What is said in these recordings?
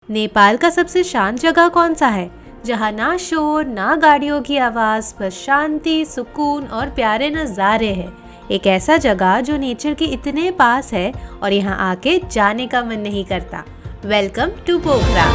नेपाल का सबसे शांत जगह कौन सा है, जहाँ ना शोर ना गाड़ियों की आवाज, बस शांति, सुकून और प्यारे नज़ारे हैं। एक ऐसा जगह जो नेचर के इतने पास है और यहाँ आके जाने का मन नहीं करता। Welcome to Pokhara.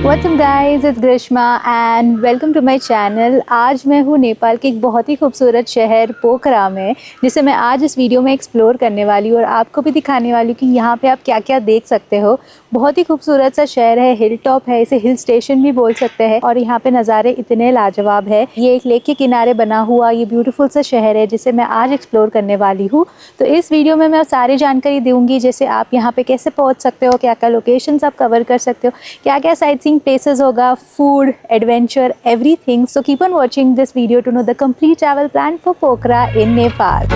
What's up guys, it's Grishma and welcome to my channel। आज मैं हूँ नेपाल के एक बहुत ही खूबसूरत शहर पोखरा में, जिसे मैं आज इस वीडियो में एक्सप्लोर करने वाली हूँ और आपको भी दिखाने वाली हूँ कि यहाँ पे आप क्या क्या देख सकते हो। बहुत ही खूबसूरत सा शहर है, हिल टॉप है, इसे हिल स्टेशन भी बोल सकते हैं और यहाँ पे नज़ारे इतने लाजवाब है। ये एक लेक के किनारे बना हुआ ये ब्यूटीफुल सा शहर है जिसे मैं आज एक्सप्लोर करने वाली हूँ। तो इस वीडियो में मैं सारी जानकारी दूँगी, जैसे आप यहाँ पे कैसे पहुँच सकते हो, क्या क्या लोकेशंस आप कवर कर सकते हो, क्या क्या साइट सीइंग places होगा, food, adventure, everything. So keep on watching this video to know the complete travel plan for Pokhara in Nepal.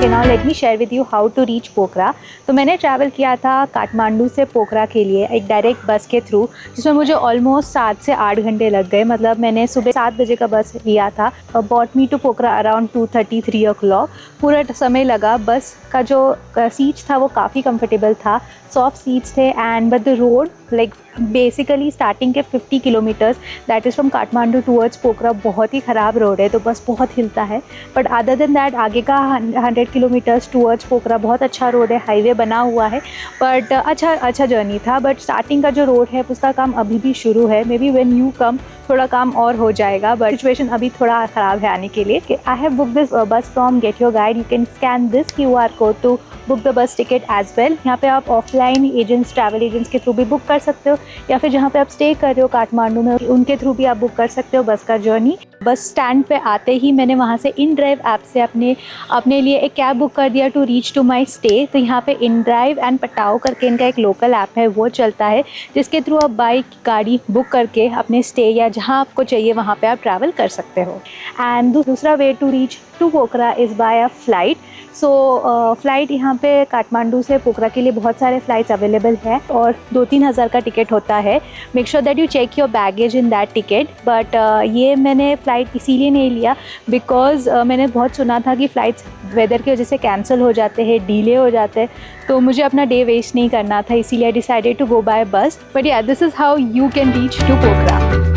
Now let me share with you how to reach Pokhara. तो मैंने travel किया था काठमांडू से पोखरा के लिए एक direct बस के थ्रू, जिसमें मुझे ऑलमोस्ट 7 से 8 घंटे लग गए। मतलब मैंने सुबह 7 बजे का बस लिया था, bought me to Pokhara around 2:30 3 o'clock। पूरा समय लगा। बस का जो सीट्स था वो काफ़ी कंफर्टेबल था, सॉफ्ट सीट्स थे and but the road like basically starting के 50 kilometres that is from Kathmandu towards Pokhara बहुत ही ख़राब रोड है, तो बस बहुत हिलता है। बट अदर देन दैट आगे का 100 किलोमीटर्स टूवर्ड्स पोखरा बहुत अच्छा रोड है, हाईवे बना हुआ है। बट अच्छा जर्नी था। बट स्टार्टिंग का जो रोड है उसका काम अभी भी शुरू है। May be when you come थोड़ा काम और हो जाएगा, बट सिचुएशन अभी थोड़ा ख़राब है आने के लिए। I have book this bus from Get Your Guide. You can scan this QR code to book the bus ticket as well. यहाँ पे आप ऑफलाइन एजेंट्स, ट्रैवल एजेंट्स के थ्रू भी बुक कर सकते हो, या फिर जहाँ पे आप स्टे कर रहे हो काठमांडू में उनके थ्रू भी आप बुक कर सकते हो बस का जर्नी। बस स्टैंड पे आते ही मैंने वहाँ से इन ड्राइव ऐप से अपने लिए एक कैब बुक कर दिया to reach to my stay. तो यहाँ पे इन ड्राइव एंड पटाओ करके इनका एक लोकल ऐप है, वो चलता है, जिसके थ्रू आप बाइक गाड़ी बुक करके अपने स्टे या जहाँ आपको चाहिए वहाँ पे आप ट्रैवल कर सकते हो। एंड दूसरा way to reach to Pokhara is by a flight. So flight यहाँ पे काठमांडू से पोखरा के लिए बहुत सारे फ़्लाइट्स अवेलेबल है और 2-3 हज़ार का टिकट होता है। Make sure that you check your baggage in that ticket. But ये मैंने फ़्लाइट इसीलिए नहीं लिया बिकॉज मैंने बहुत सुना था कि फ़्लाइट्स वेदर की वजह से कैंसिल हो जाते हैं, डिले हो जाते हैं, तो मुझे अपना डे वेस्ट नहीं करना था, इसीलिए I decided to go by bus. But yeah this is how you can reach to Pokhara.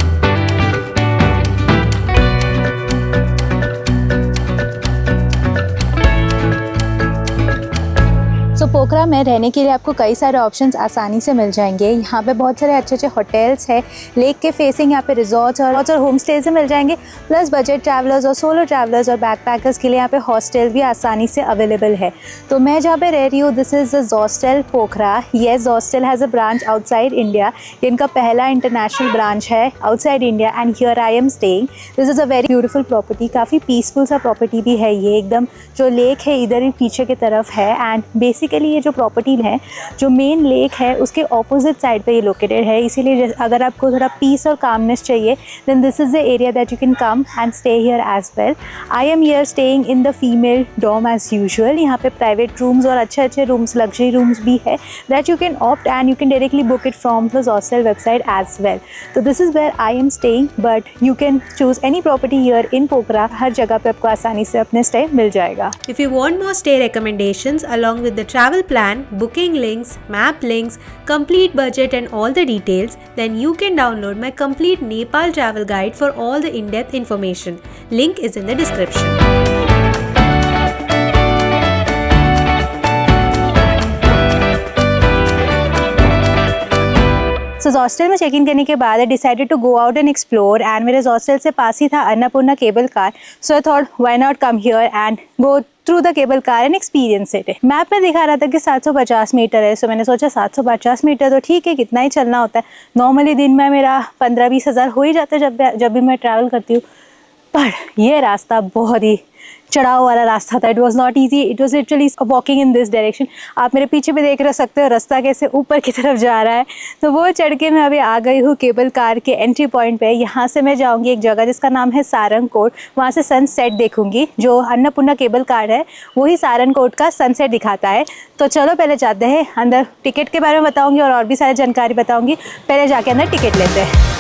तो पोखरा में रहने के लिए आपको कई सारे ऑप्शंस आसानी से मिल जाएंगे। यहाँ पे बहुत सारे अच्छे होटल्स हैं, लेक के फेसिंग यहाँ पे रिजॉर्ट्स और होम स्टेज मिल जाएंगे। प्लस बजट ट्रैवलर्स और सोलो ट्रैवलर्स और बैकपैकर्स के लिए यहाँ पे हॉस्टल भी आसानी से अवेलेबल है। तो मैं जहाँ पे रह रही हूँ this is the hostel Pokhara. Yes, hostel has a branch outside India. इनका पहला इंटरनेशनल ब्रांच है outside India and here I am staying. This is a very beautiful property, काफ़ी पीसफुल सा प्रॉपर्टी भी है ये। एकदम जो लेक है इधर ही पीछे की तरफ है एंड बेसिकली ये जो प्रॉपर्टी है, जो मेन लेक है उसके ऑपोजिट साइड पे ये लोकेटेड है। इसीलिए अगर आपको थोड़ा पीस और कामनेस चाहिए then this is the area that you can come and stay here as well. I am here staying in the female dorm as usual. यहाँ पे प्राइवेट रूम्स और अच्छे रूम्स, लग्जरी रूम्स भी है that you can opt and you can directly book it from the hostel website as well. तो this is where I am staying, but you can choose any property here in Pokhara. हर जगह पे आपको आसानी से अपने स्टे मिल जाएगा। If you want more stay recommendations along with the travel plan, booking links, map links, complete budget and all the details, then you can download my complete Nepal travel guide for all the in-depth information. Link is in the description. So hostel में check in करने के बाद I decided to go out and explore and मेरे hostel से पास ही था Annapurna cable car. So I thought why not come here and go through the cable car and experience it. Map में दिखा रहा था कि 750 मीटर है, सो मैंने सोचा 750 मीटर तो ठीक है, कितना ही चलना होता है। नॉर्मली दिन में मेरा 15-20 हज़ार हो ही जाता है जब भी मैं ट्रैवल करती हूँ। पर ये रास्ता बहुत ही चढ़ाव वाला रास्ता था। It was not easy, it was literally walking in this direction. आप मेरे पीछे भी देख सकते हो रास्ता कैसे ऊपर की तरफ जा रहा है। तो वो चढ़ के मैं अभी आ गई हूँ केबल कार के एंट्री पॉइंट पे। यहाँ से मैं जाऊँगी एक जगह जिसका नाम है सारंगकोट, वहाँ से सनसेट देखूँगी। जो अन्नपूर्णा केबल कार है वही सारंगकोट का सनसेट दिखाता है। तो चलो पहले जाते हैं अंदर। टिकट के बारे में बताऊँगी और भी सारी जानकारी बताऊँगी। पहले जाके अंदर टिकट लेते हैं।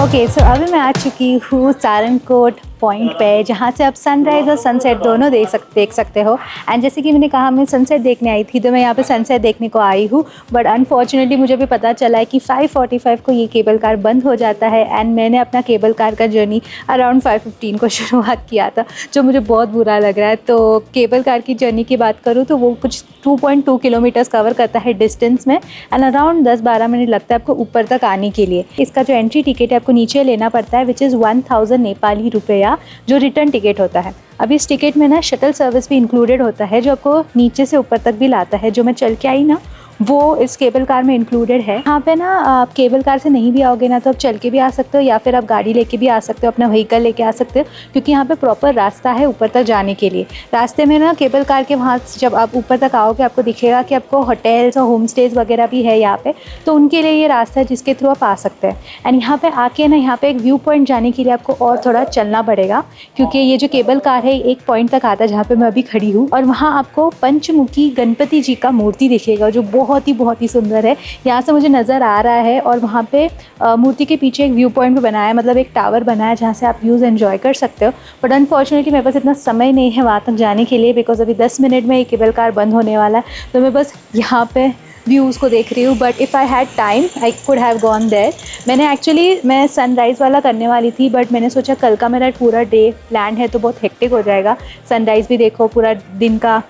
ओके सो अभी मैं आ चुकी हूँ सारंगकोट पॉइंट पे, जहाँ से आप सनराइज़ और सनसेट दोनों देख सकते हो। एंड जैसे कि मैंने कहा मैं सनसेट देखने आई थी, तो मैं यहाँ पे सनसेट देखने को आई हूँ। बट अनफॉर्चुनेटली मुझे भी पता चला है कि 5:45 को ये केबल कार बंद हो जाता है। एंड मैंने अपना केबल कार का जर्नी अराउंड 5:15 को शुरुआत किया था, जो मुझे बहुत बुरा लग रहा है। तो केबल कार की जर्नी की बात करूँ तो वो कुछ 2.2 किलोमीटर्स कवर करता है डिस्टेंस में। एंड अराउंड 10-12 मिनट लगता है आपको ऊपर तक आने के लिए। इसका जो एंट्री टिकट है आपको नीचे लेना पड़ता है, विच इज़ 1000 नेपाली रुपया, जो रिटर्न टिकट होता है। अभी इस टिकट में ना शटल सर्विस भी इंक्लूडेड होता है, जो आपको नीचे से ऊपर तक भी लाता है। जो मैं चल के आई ना, वो इस केबल कार में इंक्लूडेड है। यहाँ पे ना आप केबल कार से नहीं भी आओगे ना, तो आप चल के भी आ सकते हो या फिर आप गाड़ी लेके भी आ सकते हो, अपना व्हीकल लेके आ सकते हो, क्योंकि यहाँ पे प्रॉपर रास्ता है ऊपर तक जाने के लिए। रास्ते में ना केबल कार के वहाँ जब आप ऊपर तक आओगे आपको दिखेगा कि आपको होटल्स और होम स्टेज वगैरह भी है यहाँ पे, तो उनके लिए ये रास्ता है जिसके थ्रू आप आ सकते हैं। एंड यहाँ पे आके ना, यहाँ पे एक व्यू पॉइंट जाने के लिए आपको और थोड़ा चलना पड़ेगा, क्योंकि ये जो केबल कार है एक पॉइंट तक आता है जहाँ पे मैं अभी खड़ी हूँ। और वहाँ आपको पंचमुखी गणपति जी का मूर्ति दिखेगा, जो बहुत ही सुंदर है। यहाँ से मुझे नज़र आ रहा है। और वहाँ पे मूर्ति के पीछे एक व्यू पॉइंट भी बनाया है, मतलब एक टावर बनाया है जहाँ से आप व्यूज़ एंजॉय कर सकते हो। बट अनफॉर्चुनेटली मेरे पास इतना समय नहीं है वहाँ तक जाने के लिए, बिकॉज अभी 10 मिनट में ये केबल कार बंद होने वाला है। तो मैं बस यहाँ पे व्यूज़ को देख रही हूँ। But if I had time I could have gone there. मैं सनराइज़ वाला करने वाली थी, बट मैंने सोचा कल का मेरा पूरा डे प्लान है तो बहुत हेक्टिक हो जाएगा। सनराइज़ भी देखो, पूरा दिन का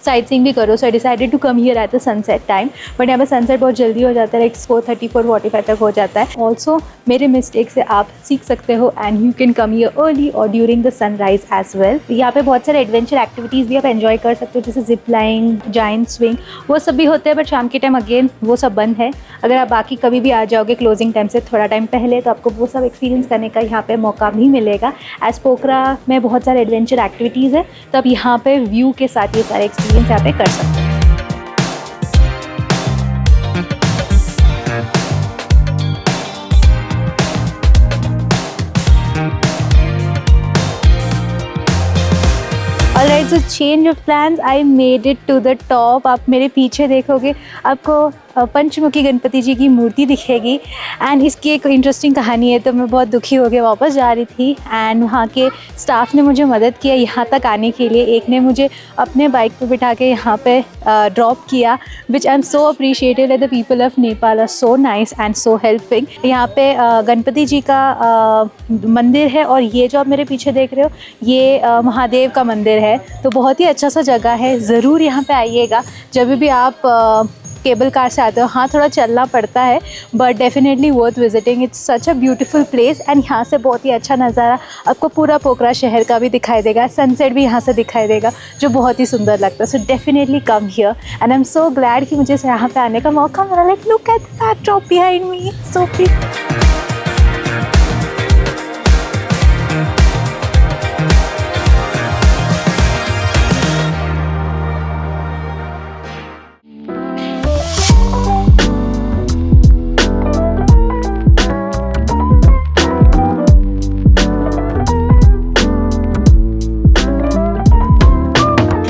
साइट सीइंग भी करो। So I decided to come here at the sunset time. But यहाँ पे सनसेट बहुत जल्दी हो जाता है, लाइक 4:30 4:45 तक हो जाता है। ऑल्सो मेरे मिस्टेक से आप सीख सकते हो and you can come here early और during the sunrise as well. यहाँ पे बहुत सारे एडवेंचर एक्टिविटीज़ भी आप एंजॉय कर सकते हो, जैसे जिप लाइन, जाइंट स्विंग, वो सब भी होते हैं। बट शाम के टाइम अगेन वो सब बंद है। अगर आप बाकी कभी भी आ जाओगे क्लोजिंग टाइम से थोड़ा टाइम पहले, तो आपको वो सब एक्सपीरियंस करने का यहाँ पे मौका भी मिलेगा। एज पोखरा में बहुत सारे एडवेंचर एक्टिविटीज़ है, तो आप यहाँ पे व्यू के साथ ये सारे एक्सपीरियंस यहाँ पे कर सकते हैं। Alright, so change of plans, I made it to the top. आप मेरे पीछे देखोगे आपको पंचमुखी गणपति जी की मूर्ति दिखेगी। एंड इसकी एक इंटरेस्टिंग कहानी है। तो मैं बहुत दुखी हो के वापस जा रही थी एंड वहाँ के स्टाफ ने मुझे मदद किया यहाँ तक आने के लिए। एक ने मुझे अपने बाइक पे बिठा के यहाँ पे ड्रॉप किया, which I am so appreciated. The people of Nepal are so nice and so helping. यहाँ पे गणपति जी का मंदिर है, और ये जो आप मेरे पीछे देख रहे हो ये महादेव का मंदिर है। तो बहुत ही अच्छा सा जगह है, ज़रूर यहाँ पे आइएगा जब भी आप केबल कार से आते हो। हाँ, थोड़ा चलना पड़ता है, but definitely worth visiting. It's such a beautiful place. And यहाँ से बहुत ही अच्छा नज़ारा आपको पूरा पोखरा शहर का भी दिखाई देगा, सनसेट भी यहाँ से दिखाई देगा, जो बहुत ही सुंदर लगता है। So definitely come here and I am so glad कि मुझे यहाँ पे आने का मौका मिला। Like look at the backdrop behind me, so pretty.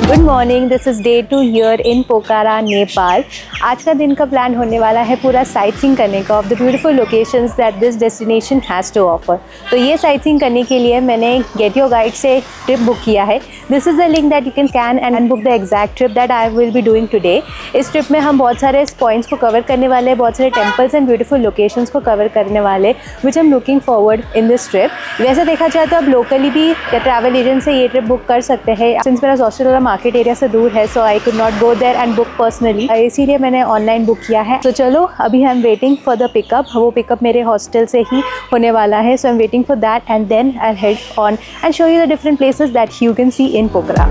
Good morning, this is day 2 here in Pokhara, Nepal. आज का दिन का प्लान होने वाला है पूरा साइट सीइंग करने का of the beautiful locations that this destination has to offer. तो ये साइट सीइंग करने के लिए मैंने गेट योर गाइड से ट्रिप बुक किया है। This is the link that you can scan and book the exact trip that I will be doing today. इस ट्रिप में हम बहुत सारे पॉइंट्स को कवर करने वाले हैं, बहुत सारे टेम्पल्स एंड ब्यूटीफुल लोकेशंस को कवर करने वाले, which I am looking forward in this trip. वैसे देखा जाए तो आप लोकली भी या ट्रैवल एजेंट से ये ट्रिप बुक कर सकते हैं। सिंस मेरा हॉस्टल वाला मार्केट एरिया से दूर है, so I could not go there and book personally, इसीलिए मैंने ऑनलाइन बुक किया है। तो चलो अभी I am waiting for the pickup. वो पिकअप मेरे हॉस्टल से ही होने वाला है, so I am waiting for that and then I head on and show you the different places that you can see in Pokhara.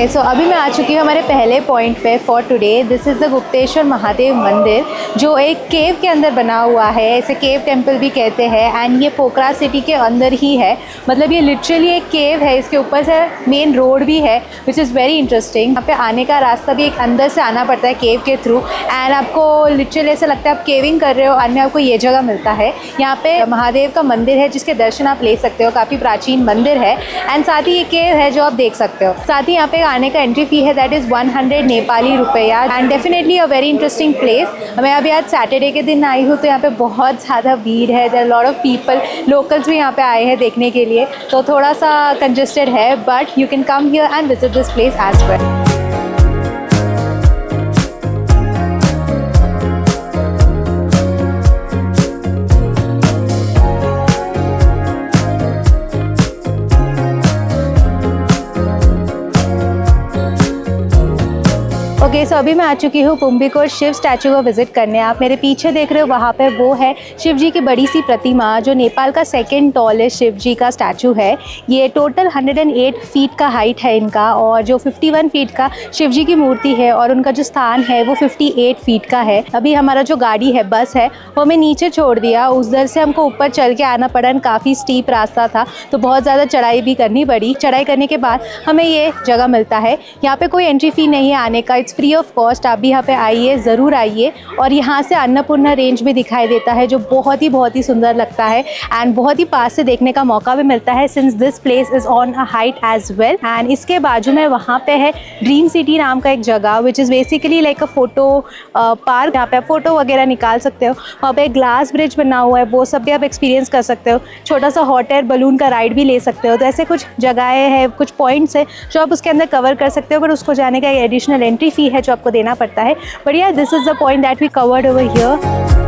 Okay so अभी मैं आ चुकी हूँ हमारे पहले पॉइंट पे for today. This is the Gupteshwar Mahadev मंदिर जो एक केव के अंदर बना हुआ है, इसे केव टेम्पल भी कहते हैं। एंड ये पोखरा सिटी के अंदर ही है, मतलब ये लिटरली एक केव है। इसके ऊपर से मेन रोड भी है विच इज़ वेरी इंटरेस्टिंग। यहाँ पे आने का रास्ता भी एक अंदर से आना पड़ता है केव के थ्रू। एंड आपको लिटरली ऐसा लगता है आप केविंग कर रहे हो और में आपको ये जगह मिलता है। यहाँ पे महादेव का मंदिर है जिसके दर्शन आप ले सकते हो, काफ़ी प्राचीन मंदिर है। एंड साथ ही ये केव है जो आप देख सकते हो। साथ ही यहाँ पे आने का एंट्री फी है दैट इज़ 100 नेपाली रुपया। And definitely a very interesting place. मैं अभी आज सैटरडे के दिन आई हूँ तो यहाँ पे बहुत ज़्यादा भीड़ है। There lot of people, locals भी यहाँ पे आए हैं देखने के लिए, तो थोड़ा सा कंजेस्टेड है, but you can come here and visit this place as well. Okay so अभी मैं आ चुकी हूँ कुंभिकोर शिव स्टैचू को विजिट करने। आप मेरे पीछे देख रहे हो वहाँ पे वो है शिव जी की बड़ी सी प्रतिमा जो नेपाल का सेकंड टॉलेस्ट शिव जी का स्टैचू है। ये टोटल 108 फीट का हाइट है इनका, और जो 51 फीट का शिव जी की मूर्ति है और उनका जो स्थान है वो 58 फीट का है। अभी हमारा जो गाड़ी है, बस है, वो हमें नीचे छोड़ दिया। उधर से हमको ऊपर चल के आना पड़ा, काफ़ी स्टीप रास्ता था तो बहुत ज़्यादा चढ़ाई भी करनी पड़ी। चढ़ाई करने के बाद हमें ये जगह मिलता है। यहाँ पे कोई एंट्री फ़ी नहीं है आने का, इट्स फ्री ऑफ कॉस्ट। आप भी यहाँ पे आइए, ज़रूर आइए। और यहाँ से अन्नपूर्णा रेंज भी दिखाई देता है जो बहुत ही सुंदर लगता है। एंड बहुत ही पास से देखने का मौका भी मिलता है since this place is on a height as well. And इसके बाजू में वहाँ पे है ड्रीम सिटी नाम का एक जगह which is basically like a photo park. यहाँ पे आप फोटो वगैरह निकाल सकते हो। वहाँ पे एक ग्लास ब्रिज बना हुआ है, वो सब भी आप एक्सपीरियंस कर सकते हो। छोटा सा हॉट एयर बलून का राइड भी ले सकते हो। तो ऐसे कुछ जगहें हैं, कुछ पॉइंट्स है जो आप उसके अंदर कवर कर सकते हो, बट उसको जाने का एडिशनल एंट्री फी है जो आपको देना पड़ता है। But yeah this is the point that we covered over here.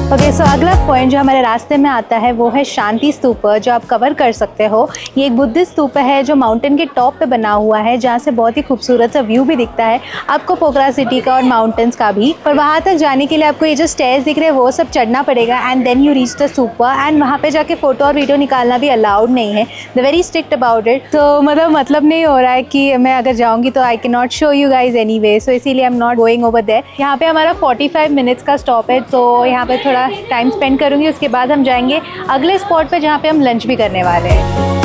Okay so अगला पॉइंट जो हमारे रास्ते में आता है वो है शांति स्तूप, जो आप कवर कर सकते हो। ये एक बुद्धिस्ट स्तूप है जो माउंटेन के टॉप पे बना हुआ है, जहाँ से बहुत ही खूबसूरत सा व्यू भी दिखता है आपको पोखरा सिटी का और माउंटेन्स का भी। पर वहाँ तक जाने के लिए आपको ये जो स्टेयर्स दिख रहे हैं वो सब चढ़ना पड़ेगा and then you reach the stupa. And वहाँ पे जाके फ़ोटो और वीडियो निकालना भी अलाउड नहीं है, the very strict about it. तो मतलब नहीं हो रहा है कि मैं अगर जाऊँगी तो I can not show you guys any way, so इसीलिए I am not going over there. यहाँ पे हमारा 45 मिनट्स का स्टॉप है, तो यहाँ पे थोड़ा टाइम स्पेंड करूँगी। उसके बाद हम जाएंगे अगले स्पॉट पे जहाँ पे हम लंच भी करने वाले हैं।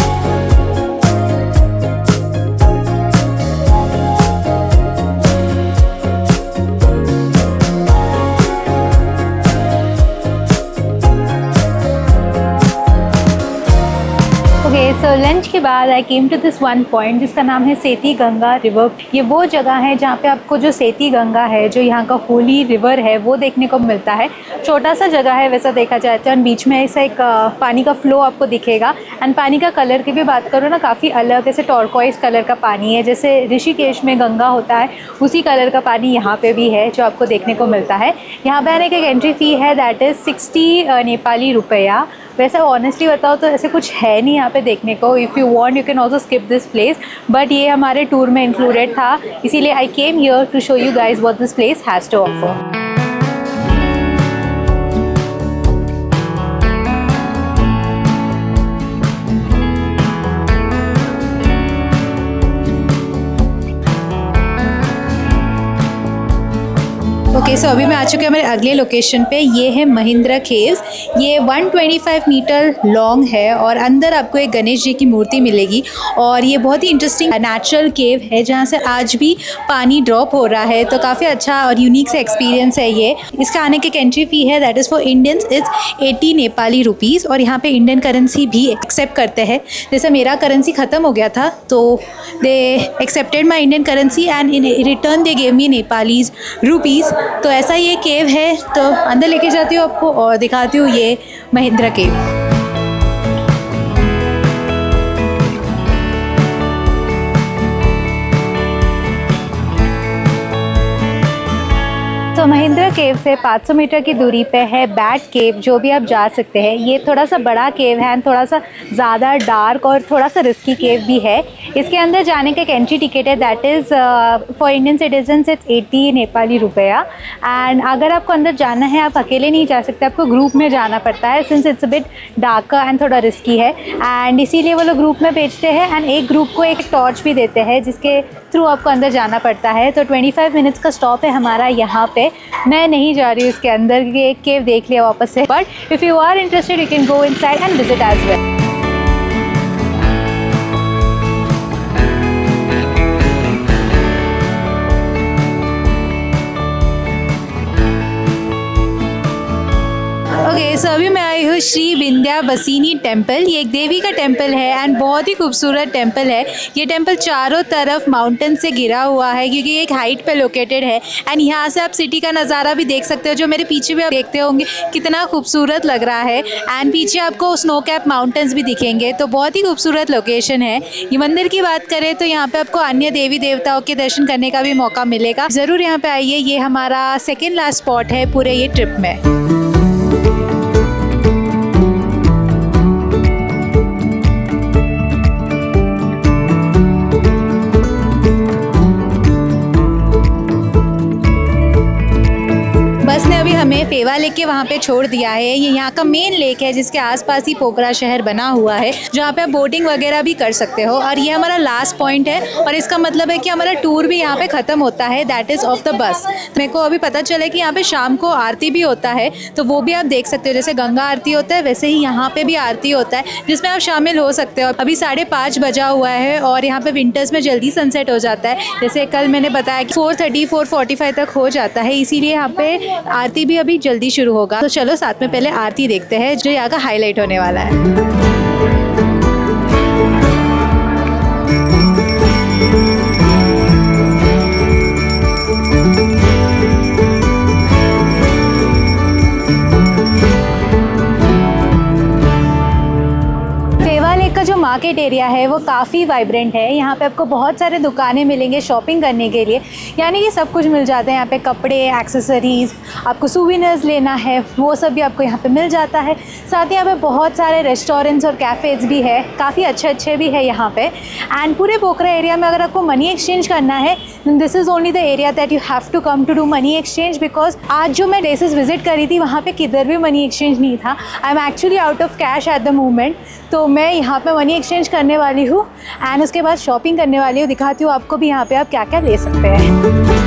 सो लंच के बाद I came to this one point जिसका नाम है सेती गंगा रिवर। ये वो जगह है जहाँ पे आपको जो सेती गंगा है, जो यहाँ का होली रिवर है, वो देखने को मिलता है। छोटा सा जगह है वैसा देखा जाए तो, और बीच में ऐसा एक पानी का फ्लो आपको दिखेगा। एंड पानी का कलर की भी बात करो ना, काफ़ी अलग, जैसे टॉर्कोइस कलर का पानी है, जैसे ऋषिकेश में गंगा होता है उसी कलर का पानी यहाँ पे भी है जो आपको देखने को मिलता है। यहाँ पे आने की एक एंट्री फ़ी है दैट इज़ 60 नेपाली रुपया। वैसे ऑनेस्टली बताओ तो ऐसे कुछ है नहीं यहाँ पे देखने को। If you want you can also skip this place, but ये हमारे टूर में इंक्लूडेड था, इसीलिए I came here to show you guys what this place has to offer. Okay so अभी मैं आ चुकी हूँ हमारे अगले लोकेशन पे। ये है महिंद्रा केव्स। ये 125 मीटर लॉन्ग है और अंदर आपको एक गणेश जी की मूर्ति मिलेगी। और ये बहुत ही इंटरेस्टिंग नेचुरल केव है जहाँ से आज भी पानी ड्रॉप हो रहा है, तो काफ़ी अच्छा और यूनिक सा एक्सपीरियंस है ये। इसका आने की एंट्री फ़ी है that is for Indians is 80 Nepali rupees. और यहाँ पे इंडियन करेंसी भी एक्सेप्ट करते हैं। जैसे मेरा करेंसी ख़त्म हो गया था तो they accepted my Indian currency and in return they gave me Nepalese rupees. तो ऐसा ये केव है, तो अंदर लेके जाती हूँ आपको और दिखाती हूँ ये महिंद्रा केव। तो सो महिंद्रा केव से 500 मीटर की दूरी पे है बैट केव, जो भी आप जा सकते हैं। ये थोड़ा सा बड़ा केव है एंड थोड़ा सा ज़्यादा डार्क और थोड़ा सा रिस्की केव भी है। इसके अंदर जाने का एक एंट्री टिकट है, that is for Indian citizens it's 80 Nepali रुपया। एंड अगर आपको अंदर जाना है, आप अकेले नहीं जा सकते, आपको ग्रुप में जाना पड़ता है, since it's a bit darker and थोड़ा रिस्की है। एंड इसीलिए वो लोग ग्रुप में भेजते हैं एंड एक ग्रुप को एक टॉर्च भी देते हैं जिसके थ्रू आपको अंदर जाना पड़ता है। तो 25 मिनट्स का स्टॉप है हमारा यहाँ पे। मैं नहीं जा रही हूँ इसके अंदर क्योंकि एक केव देख लिया वापस से, but if you are interested you can go inside and visit as well. Okay, so अभी मैं आई हूँ श्री विंध्यावासिनी टेम्पल। ये एक देवी का टेम्पल है एंड बहुत ही खूबसूरत टेम्पल है। ये टेम्पल चारों तरफ माउंटेन से घिरा हुआ है क्योंकि ये एक हाइट पे लोकेटेड है। एंड यहाँ से आप सिटी का नज़ारा भी देख सकते हो, जो मेरे पीछे भी आप देखते होंगे कितना खूबसूरत लग रहा है। एंड पीछे आपको स्नो कैप माउंटेन्स भी दिखेंगे, तो बहुत ही खूबसूरत लोकेशन है। ये मंदिर की बात करें तो यहाँ पे आपको अन्य देवी देवताओं के दर्शन करने का भी मौका मिलेगा। ज़रूर यहाँ पे आइए, ये हमारा सेकेंड लास्ट स्पॉट है पूरे ये ट्रिप में। बस ने अभी हमें फेवा लेक के वहाँ पे छोड़ दिया है। ये यहाँ का मेन लेक है जिसके आसपास ही पोखरा शहर बना हुआ है, जहाँ पे आप बोटिंग वगैरह भी कर सकते हो। और ये हमारा लास्ट पॉइंट है और इसका मतलब है कि हमारा टूर भी यहाँ पे ख़त्म होता है, that is of the bus. मेरे को अभी पता चला कि यहाँ पे शाम को आरती भी होता है, तो वो भी आप देख सकते हो। जैसे गंगा आरती होता है वैसे ही यहाँ पे भी आरती होता है, जिसमें आप शामिल हो सकते हो। अभी 5:30 बजा हुआ है और यहाँ पे विंटर्स में जल्दी सनसेट हो जाता है। जैसे कल मैंने बताया कि 4:30 4:45 तक हो जाता है, इसीलिए यहाँ पे आरती भी अभी जल्दी शुरू होगा। तो चलो साथ में पहले आरती देखते हैं, जो यहाँ का हाईलाइट होने वाला है। जो मार्केट एरिया है वो काफ़ी वाइब्रेंट है। यहाँ पे आपको बहुत सारे दुकानें मिलेंगे शॉपिंग करने के लिए, यानी कि सब कुछ मिल जाता है यहाँ पे। कपड़े, एक्सेसरीज़, आपको सूवेनिर्स लेना है वो सब भी आपको यहाँ पे मिल जाता है। साथ ही यहाँ पे बहुत सारे रेस्टोरेंट्स और कैफ़ेज़ भी है, काफ़ी अच्छे भी है यहाँ पे। एंड पूरे पोखरा एरिया में अगर आपको मनी एक्सचेंज करना है, this is only the area that you have to come to do money exchange. Because आज जो मैं प्लेसेस विजिट करी थी वहाँ पे किधर भी मनी एक्सचेंज नहीं था। I am actually out of cash at the moment, तो मैं यहाँ पे मनी एक्सचेंज करने वाली हूँ एंड उसके बाद शॉपिंग करने वाली हूँ। दिखाती हूँ आपको भी यहाँ पे आप क्या क्या ले सकते हैं।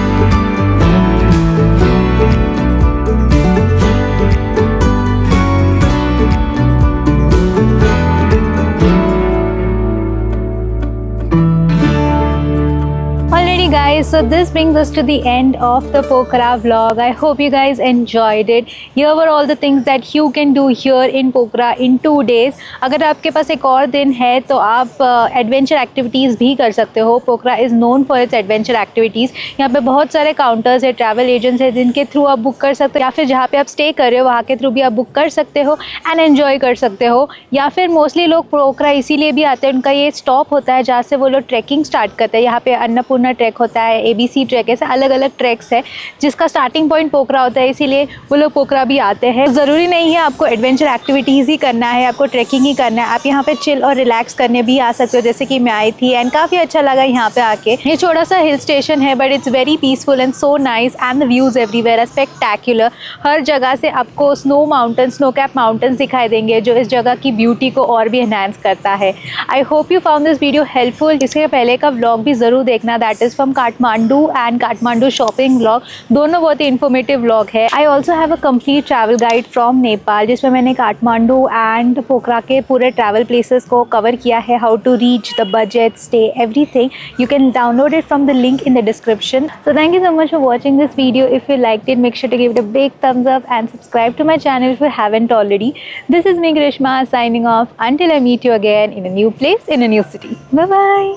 Guys, so this brings us to the end of the Pokhara vlog. I hope you guys enjoyed it. Here were all the things that you can do here in Pokhara in 2 days. अगर आपके पास एक और दिन है तो आप adventure activities भी कर सकते हो। Pokhara is known for its adventure activities. यहाँ पे बहुत सारे काउंटर्स है, ट्रैवल एजेंट्स है जिनके थ्रू आप बुक कर सकते हो, या फिर जहाँ पे आप स्टे कर रहे हो वहाँ के थ्रू भी आप बुक कर सकते हो एंड एन्जॉय कर सकते हो। या फिर मोस्टली लोग पोखरा इसीलिए भी आते हैं, उनका ये स्टॉप होता है जहाँ से वो लोग ट्रैकिंग स्टार्ट करते हैं। यहाँ पे अन्नपूर्णा ट्रैक होता है, ABC ट्रैक, ऐसे अलग अलग ट्रैक्स है जिसका स्टार्टिंग पॉइंट पोखरा होता है, इसीलिए वो लोग पोखरा भी आते हैं। ज़रूरी नहीं है आपको एडवेंचर एक्टिविटीज़ ही करना है, आपको ट्रैकिंग ही करना है। आप यहाँ पे चिल और रिलैक्स करने भी आ सकते हो, जैसे कि मैं आई थी एंड काफ़ी अच्छा लगा यहाँ पे आके। ये छोटा सा हिल स्टेशन है but it's very peaceful and so nice and the views everywhere are spectacular. हर जगह से आपको स्नो कैप माउंटेन्स दिखाई देंगे, जो इस जगह की ब्यूटी को और भी एनहांस करता है। I hope you found this video helpful. इसके पहले का व्लॉग भी ज़रूर देखना, that is from Kathmandu and Kathmandu shopping vlog. दोनों बहुत ही इन्फॉर्मेटिव व्लॉग है। I also have a complete travel guide from Nepal, जिसमें मैंने काठमांडू एंड पोखरा के पूरे ट्रैवल प्लेसेस को कवर किया है, how to reach, the budget, stay, everything. You can download it from the link in the description. So thank you so much for watching this video. If you liked it, make sure to give it a big thumbs up and subscribe to my channel if you haven't already. This is me, Grishma, signing off until I meet you again in a new place, in a new city. Bye bye.